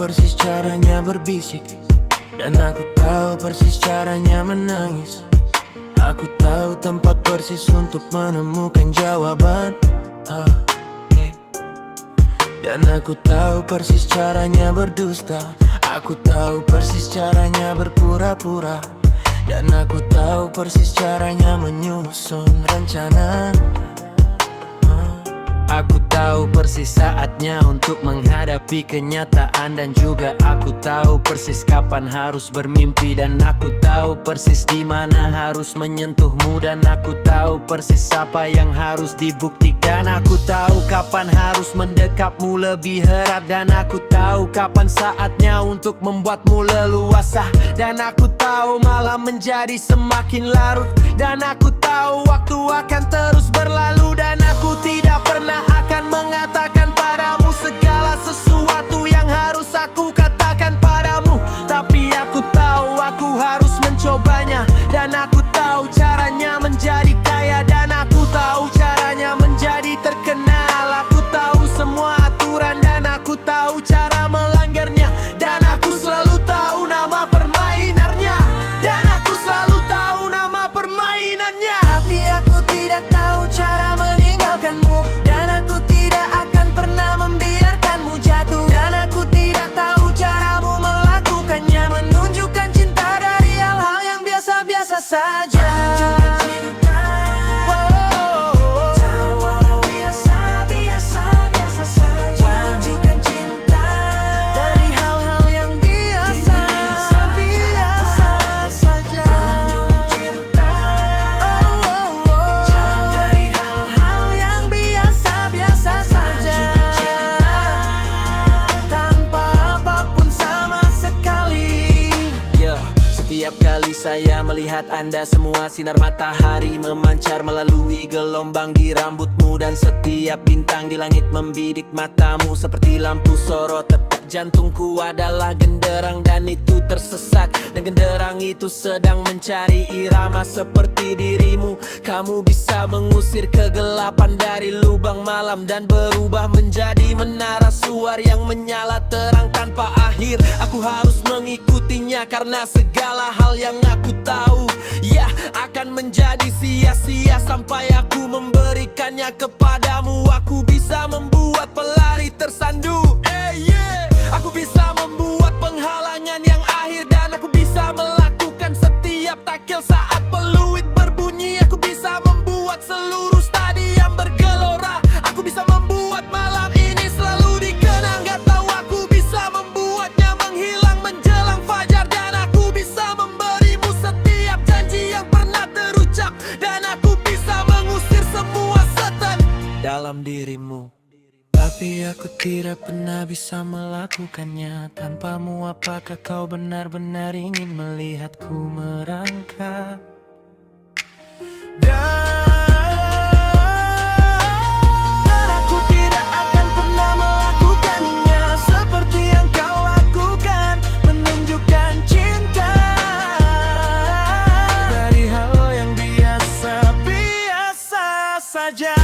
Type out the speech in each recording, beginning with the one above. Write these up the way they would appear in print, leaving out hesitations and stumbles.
persis caranya berbisik, dan aku tahu persis caranya menangis. Aku tahu tempat persis untuk menemukan jawaban. Dan aku tahu persis caranya berdusta. Aku tahu persis caranya berpura-pura. Dan aku tahu persis caranya menyusun rencana. Aku tahu persis saatnya untuk menghadapi kenyataan. Dan juga aku tahu persis kapan harus bermimpi. Dan aku tahu persis di mana harus menyentuhmu. Dan aku tahu persis apa yang harus dibuktikan. Aku tahu kapan harus mendekapmu lebih erat. Dan aku tahu kapan saatnya untuk membuatmu leluasa. Dan aku tahu malam menjadi semakin larut. Dan aku tahu waktu akan terus berlalu. Dan aku tidak pernah akan mengatakan padamu segala sesuatu yang harus aku katakan padamu. Tapi aku tahu aku harus mencobanya. Dan aku tahu caranya menjadi kaya. Dan aku tahu caranya menjadi terkenal. Aku tahu semua aturan dan aku tahu cara melanggarnya. Dan aku selalu tahu nama permainannya. Dan aku selalu tahu nama permainannya. Tapi aku tidak tahu cara meninggalkanmu. Dan aku tidak akan pernah membiarkanmu jatuh. Dan aku tidak tahu caramu melakukannya. Menunjukkan cinta dari hal-hal yang biasa-biasa saja. Setiap kali saya melihat Anda, semua sinar matahari memancar melalui gelombang di rambutmu. Dan setiap bintang di langit membidik matamu seperti lampu sorot. Detak jantungku adalah genderang dan itu tersesat. Dan genderang itu sedang mencari irama seperti dirimu. Kamu bisa mengusir kegelapan dari lubang malam dan berubah menjadi menara suar yang menyala terang tanpa akhir. Aku harus mengikutinya karena segala hal yang aku tahu akan menjadi sia-sia sampai aku memberikannya kepadamu. Aku bisa membuat pelari tersandu. Aku bisa membuat penghalangan yang akhir. Dan aku bisa melakukan setiap takil saat peluit berbunyi. Aku bisa membuat seluruh stadion bergelora. Aku bisa membuat malam ini selalu dikenang. Gak tahu aku bisa membuatnya menghilang menjelang fajar. Dan aku bisa memberimu setiap janji yang pernah terucap. Dan aku bisa mengusir semua setan dalam dirimu. Tapi aku tidak pernah bisa melakukannya tanpamu. Apakah kau benar-benar ingin melihatku merangkak? Dan aku tidak akan pernah melakukannya seperti yang kau lakukan. Menunjukkan cinta dari hal yang biasa-biasa saja.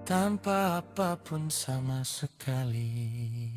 Tanpa apapun sama sekali.